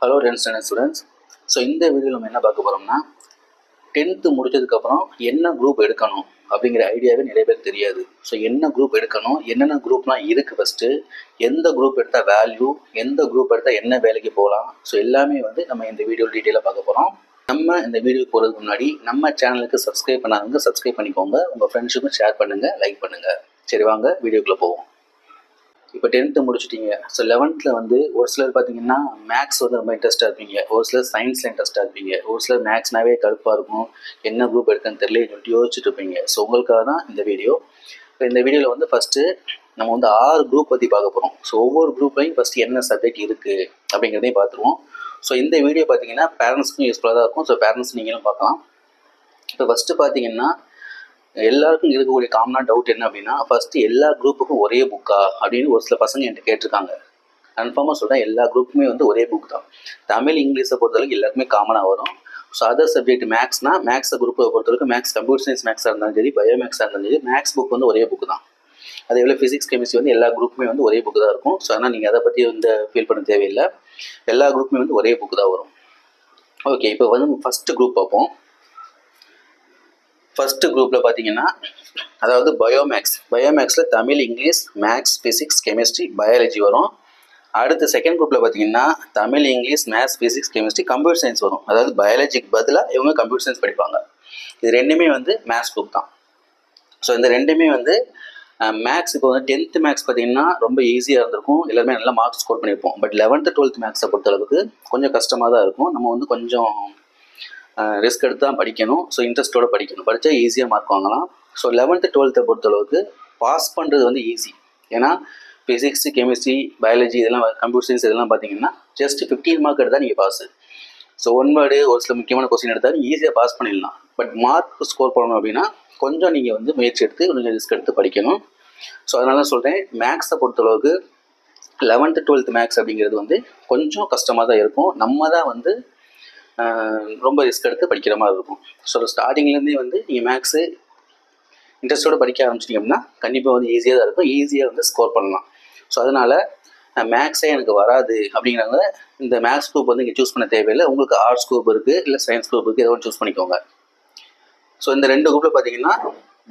Hello 10th standard students. So இந்த வீடியோவில் நம்ம என்ன பார்க்க போகிறோம்னா, 10th முடிச்சதுக்கப்புறம் என்ன குரூப் எடுக்கணும் அப்படிங்கிற ஐடியாவே நிறைய பேர் தெரியாது. ஸோ என்ன குரூப் எடுக்கணும், என்னென்ன குரூப்லாம் இருக்குது, ஃபஸ்ட்டு எந்த குரூப் எடுத்தால் வேல்யூ, எந்த குரூப் எடுத்தால் என்ன வேலைக்கு போகலாம், ஸோ எல்லாமே வந்து நம்ம இந்த வீடியோ டீட்டெயிலாக பார்க்க போகிறோம். நம்ம இந்த வீடியோக்கு போகிறதுக்கு முன்னாடி நம்ம சேனலுக்கு சப்ஸ்கிரைப் பண்ணாதவங்க சப்ஸ்கிரைப் பண்ணிக்கோங்க, உங்கள் ஃப்ரெண்ட்ஸுக்கும் ஷேர் பண்ணுங்கள், லைக் பண்ணுங்கள். சரி வாங்க வீடியோக்குள்ளே போவோம். இப்போ 10th முடிச்சிட்டிங்க. ஸோ 11th வந்து ஒரு சிலர் பார்த்தீங்கன்னா மேக்ஸ் வந்து ரொம்ப இன்ட்ரெஸ்ட்டாக இருப்பீங்க, ஒரு சிலர் சயின்ஸில் இன்ட்ரெஸ்ட்டாக இருப்பீங்க, ஒரு சிலர் மேக்ஸ்னாவே கடுப்பாக இருக்கும், என்ன குரூப் எடுக்கன்னு தெரியல சொல்லிட்டு யோசிச்சுட்டு இருப்பீங்க. ஸோ உங்களுக்காக தான் இந்த வீடியோ. இப்போ இந்த வீடியோவில் வந்து ஃபஸ்ட்டு நம்ம வந்து 6 குரூப் பற்றி பார்க்க போகிறோம். ஸோ ஒவ்வொரு குரூப்லையும் ஃபஸ்ட்டு என்ன சப்ஜெக்ட் இருக்குது அப்படிங்கிறதையும் பார்த்துருவோம். ஸோ இந்த வீடியோ பார்த்தீங்கன்னா பேரண்ட்ஸ்க்கும் யூஸ்ஃபுல்லாக தான் இருக்கும். ஸோ பேரண்ட்ஸ் நீங்களும் பார்க்கலாம். இப்போ ஃபஸ்ட்டு பார்த்தீங்கன்னா எல்லாருக்கும் இருக்கக்கூடிய காமனாக டவுட் என்ன அப்படின்னா, ஃபஸ்ட்டு எல்லா குரூப்புக்கும் ஒரே புக்கா அப்படின்னு ஒரு சில பசங்க என்கிட்ட கேட்டிருக்காங்க. கன்ஃபார்மாக சொல்கிறேன், எல்லா குரூப்புமே வந்து ஒரே புக் தான். தமிழ் இங்கிலீஷை பொறுத்தளவுக்கு எல்லாருக்குமே காமனாக வரும். ஸோ அதர் சப்ஜெக்ட் மேக்ஸ்னால் மேக்ஸை குரூப்பை பொறுத்தளவுக்கு மேக்ஸ், கம்ப்யூட்டர் சயின்ஸ் மேக்ஸாக இருந்தாலும் சரி, பயோ மேக்ஸாக இருந்தாலும் சரி, மேக்ஸ் புக் வந்து ஒரே புக்கு தான். அதே போல் ஃபிசிக்ஸ் கெமிஸ்ட்ரி வந்து எல்லா குரூப்புமே வந்து ஒரே புக்கு தான் இருக்கும். ஸோ அதனால் நீங்கள் அதை பற்றி வந்து ஃபீல் பண்ண தேவையில்லை, எல்லா குரூப்புமே வந்து ஒரே புக்கு தான் வரும். ஓகே, இப்போ வந்து ஃபஸ்ட்டு குரூப் பார்ப்போம். ஃபஸ்ட்டு குரூப்பில் பார்த்தீங்கன்னா, அதாவது பயோமேக்ஸில் Tamil, English, maths, physics, chemistry, biology வரும். அடுத்து செகண்ட் குரூப்பில் பார்த்தீங்கன்னா Tamil, English, maths, physics, chemistry, computer science வரும். அதாவது பயாலஜிக்கு பதிலாக இவங்க கம்ப்யூட்டர் சயின்ஸ் படிப்பாங்க. இது ரெண்டுமே வந்து மேத்ஸ் குரூப் தான். ஸோ இந்த ரெண்டுமே வந்து மேக்ஸ். இப்போ வந்து 10th மேக்ஸ் பார்த்தீங்கன்னா ரொம்ப ஈஸியாக இருந்திருக்கும், எல்லாருமே நல்லா மார்க்ஸ் ஸ்கோர் பண்ணியிருப்போம். பட் 11th 12th மேக்ஸை பொறுத்தளவுக்கு கொஞ்சம் கஷ்டமாக தான் இருக்கும். நம்ம வந்து கொஞ்சம் ரிஸ்க் எடுத்து தான் படிக்கணும். ஸோ இன்ட்ரெஸ்ட்டோடு படிக்கணும், படித்தா ஈஸியாக மார்க் வாங்கலாம். ஸோ 11th 12th பொறுத்தளவுக்கு பாஸ் பண்ணுறது வந்து ஈஸி. ஏன்னா ஃபிசிக்ஸ், கெமிஸ்ட்ரி, பயாலஜி இதெல்லாம், கம்ப்யூட்டர் சயின்ஸ் இதெல்லாம் பார்த்தீங்கன்னா ஜஸ்ட் 15 மார்க் எடுத்தால் நீங்கள் பாஸு. ஸோ ஒன் வேர்டு ஒரு சில முக்கியமான கொஸ்டின் எடுத்தால் ஈஸியாக பாஸ் பண்ணிடலாம். பட் மார்க் ஸ்கோர் பண்ணணும் அப்படின்னா கொஞ்சம் நீங்கள் வந்து முயற்சி எடுத்து கொஞ்சம் ரிஸ்க் எடுத்து படிக்கணும். ஸோ அதனால தான் சொல்கிறேன், மேக்ஸை பொறுத்தளவுக்கு 11th 12th மேக்ஸ் அப்படிங்கிறது வந்து கொஞ்சம் கஷ்டமாக தான் இருக்கும். நம்ம தான் வந்து ரொம்ப ரிஸ்க் எடுத்து படிக்கிற மாதிரி இருக்கும். ஸோ ஸ்டார்டிங்லேருந்தே வந்து நீங்கள் மேக்ஸு இன்ட்ரெஸ்ட்டோடு படிக்க ஆரம்பிச்சிட்டிங்க அப்படின்னா கண்டிப்பாக வந்து ஈஸியாக தான் இருக்கும், ஈஸியாக வந்து ஸ்கோர் பண்ணலாம். ஸோ அதனால் மேக்ஸே எனக்கு வராது அப்படிங்கிறவங்க இந்த மேக்ஸ் குரூப் வந்து இங்கே சூஸ் பண்ண தேவையில்லை. உங்களுக்கு ஆர்ட்ஸ் குரூப் இருக்குது, இல்லை சயின்ஸ் குரூப் இருக்குது, ஏதோ ஒன்று சூஸ் பண்ணிக்கோங்க. ஸோ இந்த ரெண்டு குரூப்பில் பார்த்தீங்கன்னா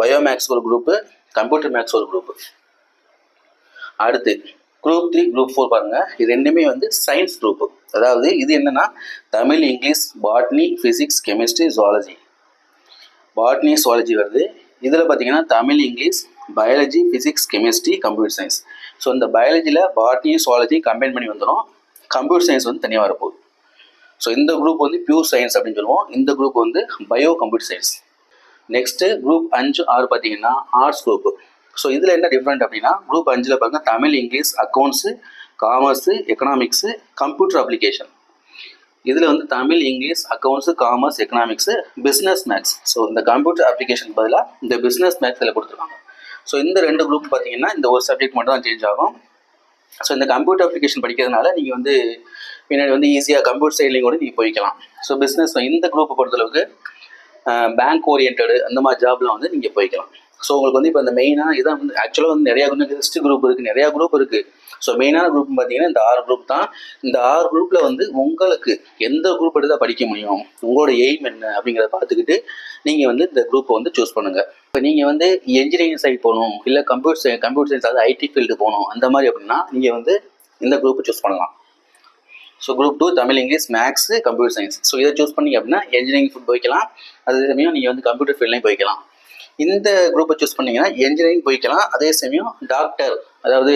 பயோ மேக்ஸ் ஒரு குரூப்பு, கம்ப்யூட்டர் மேக்ஸ் ஒரு குரூப்பு. அடுத்து குரூப் 3, குரூப் 4 பாருங்கள். இது ரெண்டுமே வந்து சயின்ஸ் குரூப்பு. அதாவது இது என்னென்னா Tamil, English, botany, physics, chemistry, zoology. Botany, zoology வருது. இதில் பார்த்தீங்கன்னா Tamil, English, biology, physics, chemistry, computer science. So இந்த பயாலஜியில் பாட்னி, ஜுவாலஜி கம்பைன் பண்ணி வந்துடும். கம்ப்யூட்டர் சயின்ஸ் வந்து தனியாக வரப்போகுது. ஸோ இந்த குரூப் வந்து பியூர் சயின்ஸ் அப்படின்னு சொல்லுவோம். இந்த குரூப் வந்து bio computer science. Next group 5, 6 பார்த்தீங்கன்னா ஆர்ட்ஸ் குரூப்பு. ஸோ இதில் என்ன டிஃப்ரெண்ட் அப்படின்னா, குரூப் 5ல் பாருங்கள் Tamil, English, accounts, commerce, economics, computer application. இதில் வந்து Tamil, English, accounts, commerce, economics, business maths. So இந்த கம்ப்யூட்டர் அப்ளிகேஷன் பதிலாக இந்த பிஸ்னஸ் மேக்ஸ் இதில் கொடுத்துருக்காங்க. ஸோ இந்த ரெண்டு குரூப் பார்த்தீங்கன்னா இந்த ஒரு சப்ஜெக்ட் மட்டும் தான் சேஞ்ச் ஆகும். ஸோ இந்த கம்ப்யூட்டர் அப்ளிகேஷன் படிக்கிறதுனால நீங்கள் வந்து பின்னாடி வந்து ஈஸியாக கம்ப்யூட்டர் சைட்லையும் கூட நீங்கள் போய்க்கலாம். ஸோ பிஸ்னஸ் இந்த குரூப்பை பொறுத்தளவுக்கு பேங்க் ஓரியன்டு அந்த மாதிரி ஜாப்லாம் வந்து நீங்கள் போய்க்கலாம். ஸோ உங்களுக்கு வந்து இப்போ இந்த மெயினாக இதான் வந்து ஆக்சுவலாக வந்து நிறையா கொஞ்சம் ஹிஸ்ட்ரி குரூப் இருக்குது, நிறையா குரூப் இருக்குது. ஸோ மெயினான குரூப் பார்த்தீங்கன்னா இந்த 6 குரூப் தான். இந்த 6 குரூப்பில் வந்து உங்களுக்கு எந்த குரூப் எடுத்தால் படிக்க முடியும், உங்களோட எய்ம் என்ன அப்படிங்கிறத பார்த்துக்கிட்டு நீங்கள் வந்து இந்த குரூப்பை வந்து சூஸ் பண்ணுங்கள். இப்போ நீங்கள் வந்து என்ஜினியரிங் சைட் போகணும், இல்லை கம்ப்யூட்டர் சயின்ஸ் அதாவது ஐடி ஃபீல்டு போகணும் அந்த மாதிரி அப்படின்னா நீங்கள் வந்து இந்த குரூப்பை சூஸ் பண்ணலாம். So group 2 Tamil, English, maths, computer science. So இதை சூஸ் பண்ணி அப்படின்னா என்ஜினியரிங் ஃபுட் போய்க்கலாம், அதே சமயம் நீங்கள் வந்து கம்ப்யூட்டர் ஃபீல்ட்லையும் போய்க்கலாம். இந்த குரூப்பை சூஸ் பண்ணிங்கன்னா என்ஜினியரிங் போய்க்கலாம், அதே சமயம் டாக்டர் அதாவது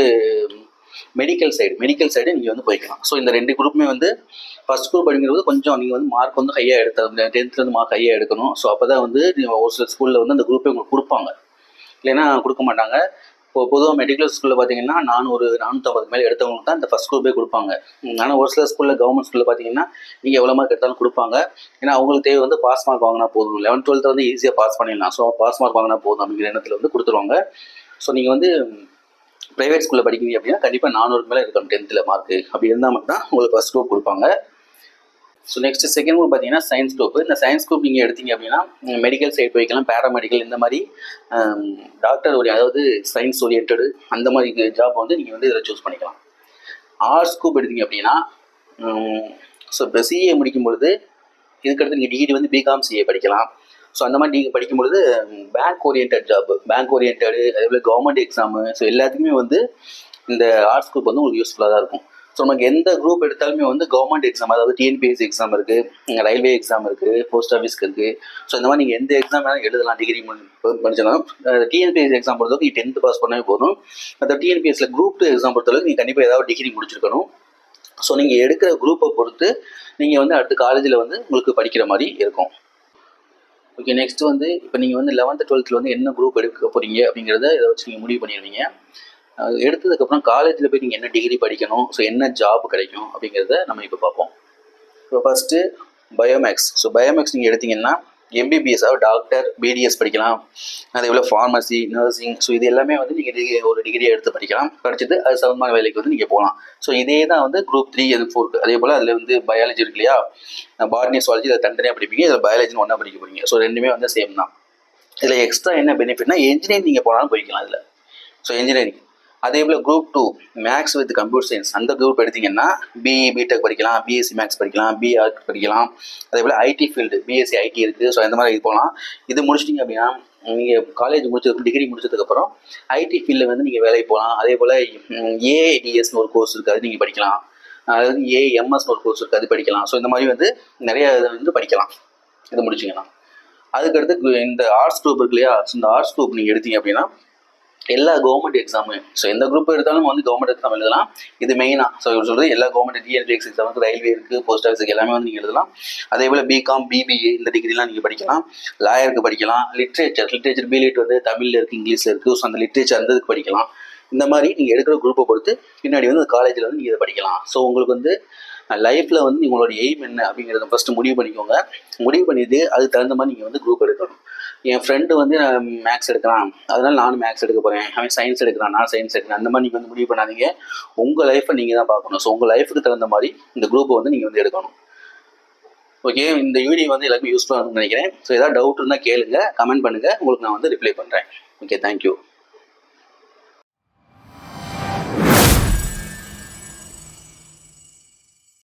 மெடிக்கல் சைடு நீங்கள் வந்து போய்க்கலாம். ஸோ இந்த ரெண்டு குரூப்புமே வந்து ஃபஸ்ட் குரூப் அப்படிங்கிறது கொஞ்சம் நீங்கள் வந்து மார்க் வந்து ஹையாக எடுத்த 10th மார்க் ஹையாக எடுக்கணும். ஸோ அப்போ தான் வந்து ஒரு சில ஸ்கூலில் வந்து அந்த குரூப்பை உங்களுக்கு கொடுப்பாங்க, இல்லைன்னா கொடுக்க மாட்டாங்க. இப்போ பொதுவாக மெடிக்கல் ஸ்கூலில் பார்த்தீங்கன்னா 400 450 மேலே எடுத்தவங்களுக்கு தான் இந்த ஃபஸ்ட் குரூப்பே கொடுப்பாங்க. ஆனால் ஒரு சில ஸ்கூலில் கவர்மெண்ட் ஸ்கூலில் பார்த்தீங்கன்னா நீங்கள் எவ்வளோ மார்க் எடுத்தாலும் கொடுப்பாங்க. ஏன்னா அவங்களுக்கு தேவை வந்து பாஸ் மார்க் வாங்கினா போதும், 11th 12th வந்து ஈஸியாக பாஸ் பண்ணிடலாம். ஸோ பாஸ் மார்க் வாங்கினா போதும் அப்படிங்கிற எண்ணத்தில் வந்து கொடுத்துருவாங்க. ஸோ நீங்கள் வந்து ப்ரைவேட் ஸ்கூலில் படிக்கிறீங்க அப்படின்னா கண்டிப்பாக 400 மேலே இருக்கணும் 10th மார்க்கு. அப்படி இருந்தால் மட்டும் தான் உங்களுக்கு ஃபஸ்ட் குரூப் கொடுப்பாங்க. ஸோ நெக்ஸ்ட் செகண்ட் குரூப் பார்த்தீங்கன்னா சயின்ஸ் குரூப். இந்த சயின்ஸ் குரூப் நீங்கள் எடுத்தீங்க அப்படின்னா மெடிக்கல் சைட் போய்க்கலாம், பேராமெடிக்கல் இந்த மாதிரி டாக்டர் அதாவது சயின்ஸ் ஓரியன்டு அந்த மாதிரி ஜாப் வந்து நீங்கள் வந்து இதில் சூஸ் பண்ணிக்கலாம். ஆர்ட்ஸ் குரூப் எடுத்தீங்க அப்படின்னா ஸோ இப்போ சிஏ முடிக்கும் பொழுது இதுக்கடுத்து நீங்கள் டிகிரி வந்து பிகாம் சிஏ படிக்கலாம். ஸோ அந்த மாதிரி நீங்கள் படிக்கும் பொழுது bank orient job, bank orient அதே போல் கவர்மெண்ட் எக்ஸாமு, ஸோ எல்லாத்துக்குமே வந்து இந்த ஆர்ட்ஸ் குரூப் வந்து உங்களுக்கு யூஸ்ஃபுல்லாக தான் இருக்கும். ஸோ நமக்கு எந்த குரூப் எடுத்தாலுமே வந்து கவர்மெண்ட் எக்ஸாம், அதாவது டிஎன்பிஎஸ்சி எக்ஸாம் இருக்குது, ரயில்வே எக்ஸாம் இருக்குது, போஸ்ட் ஆஃபீஸ்க்கு இருக்குது. ஸோ இந்த மாதிரி நீங்கள் எந்த எக்ஸாம் வேணாலும் எழுதலாம். டிகிரி படிச்சாலும் டிஎன்பிஎஸ்சி எக்ஸாம் பொறுத்தளவுக்கு நீங்கள் 10th பாஸ் பண்ணவே போதும். அந்த டிஎன்பிஎஸ்சியில் குரூப் 2 எக்ஸாம் பொறுத்தளவுக்கு நீங்கள் கண்டிப்பாக ஏதாவது டிகிரி முடிச்சிருக்கணும். ஸோ நீங்கள் எடுக்கிற குரூப்பை பொறுத்து நீங்கள் வந்து அடுத்த காலேஜில் வந்து உங்களுக்கு படிக்கிற மாதிரி இருக்கும். ஓகே, நெக்ஸ்ட் வந்து இப்போ நீங்கள் வந்து 11th 12th வந்து என்ன குரூப் எடுக்க போகிறீங்க அப்படிங்கிறத இதை வச்சு நீங்கள் முடிவு பண்ணிடுவீங்க. எடுத்ததுக்கப்புறம் காலேஜில் போய் நீங்கள் என்ன டிகிரி படிக்கணும், ஸோ என்ன ஜாப் கிடைக்கும் அப்படிங்கிறத நம்ம இப்போ பார்ப்போம். இப்போ ஃபஸ்ட்டு பயோமேக்ஸ். ஸோ பயோமேக்ஸ் நீங்கள் எடுத்தீங்கன்னா எம்பிபிஎஸ், அதாவது டாக்டர், பிடிஎஸ் படிக்கலாம். அதே போல் ஃபார்மசி, நர்சிங், ஸோ இது எல்லாமே வந்து நீங்கள் ஒரு டிகிரியை எடுத்து படிக்கலாம். படிச்சுட்டு அது சம்பந்தமான வேலைக்கு வந்து நீங்கள் போகலாம். ஸோ இதே தான் வந்து குரூப் 3 அது 4. அதே போல் அதில் வந்து பயாலஜி இருக்கு இல்லையா, பாட்னி சுவாலஜி, இதில் தனித்தனியாக படிப்பீங்க. இதில் பயாலஜின்னு ஒன்றா படிக்க போகிறீங்க. ஸோ ரெண்டுமே வந்து சேம் தான். இதில் எக்ஸ்ட்ரா என்ன பெனிஃபிட்னா இன்ஜினியரிங் நீங்கள் போனாலும் போய்க்கலாம் இதில். So engineering. அதே போல் group 2 maths with computer science, அந்த குரூப் எடுத்திங்கன்னா பிஇ பிடெக் படிக்கலாம், பிஎஸ்சி மேக்ஸ் படிக்கலாம், பிஆர்ட் படிக்கலாம். அதே போல் ஐடி ஃபீல்டு, பிஎஸ்சி ஐடி இருக்குது. ஸோ அந்த மாதிரி இது போகலாம். இது முடிச்சிட்டிங்க அப்படின்னா நீங்கள் காலேஜ் முடிச்சதுக்கு, டிகிரி முடிச்சதுக்கப்புறம் ஐடி ஃபீல்டில் வந்து நீங்கள் வேலைக்கு போகலாம். அதே போல் ஏஐடிஎஸ்னு ஒரு கோர்ஸ் இருக்குது, அது நீங்கள் படிக்கலாம். அதாவது ஏஎம்எஸ்னு ஒரு கோர்ஸ் இருக்குது, அது படிக்கலாம். ஸோ இந்த மாதிரி வந்து நிறைய இதை வந்து படிக்கலாம் இது முடிச்சிங்கன்னா. அதுக்கடுத்து இந்த ஆர்ட்ஸ் குரூப் இருக்கு இல்லையா, ஸோ இந்த ஆர்ட்ஸ் குரூப் நீங்கள் எடுத்தீங்க அப்படின்னா எல்லா கவர்மெண்ட் எக்ஸாமு, ஸோ எந்த குரூப் எடுத்தாலும் வந்து கவர்மெண்ட் எக்ஸாம் எழுதலாம். இது மெயினாக ஸோ இவர் சொல்கிறது எல்லா கவர்மெண்ட் டிஎன்பிஎஸ்சி எக்ஸாமுக்கு, ரயில்வே இருக்குது, போஸ்ட் ஆஃபீஸுக்கு எல்லாமே வந்து நீங்கள் எழுதலாம். அதே போல் பிகாம், பிபிஏ இந்த டிகிரிலாம் நீங்கள் படிக்கலாம். லாயருக்கு படிக்கலாம். லிட்ரேச்சர் பிலிட் வந்து தமிழில் இருக்குது, இங்கிலீஷில் இருக்குது. ஸோ அந்த லிட்ரேச்சர் அந்த இதுக்கு படிக்கலாம். இந்த மாதிரி நீங்கள் எடுக்கிற குரூப்பை பொறுத்து பின்னாடி வந்து காலேஜில் வந்து நீங்கள் இதை படிக்கலாம். ஸோ உங்களுக்கு வந்து லைஃப்பில் வந்து உங்களோட எய்ம் என்ன அப்படிங்கிறத ஃபஸ்ட்டு முடிவு பண்ணிக்கோங்க. முடிவு பண்ணிவிட்டு அதுக்கு தகுந்த மாதிரி நீங்கள் வந்து குரூப் எடுக்கணும். என் ஃப்ரெண்டு வந்து மேக்ஸ் எடுக்கிறான், அதனால் நானும் மேக்ஸ் எடுக்க போகிறேன், அவன் சயின்ஸ் எடுக்கிறான், நான் சயின்ஸ் எடுக்கிறேன், அந்த மாதிரி நீங்கள் வந்து முடிவு பண்ணாதீங்க. உங்கள் லைஃப்பை நீங்கள் தான் பார்க்கணும். ஸோ உங்கள் லைஃபுக்கு தகுந்த மாதிரி இந்த குரூப்பை வந்து நீங்கள் வந்து எடுக்கணும். ஓகே, இந்த வீடியோ வந்து எல்லாருமே யூஸ்ஃபுல்லாக இருக்குன்னு நினைக்கிறேன். ஸோ ஏதாவது டவுட் இருந்தால் கேளுங்க, கமெண்ட் பண்ணுங்கள், உங்களுக்கு நான் வந்து ரிப்ளை பண்ணுறேன். Okay, thank you.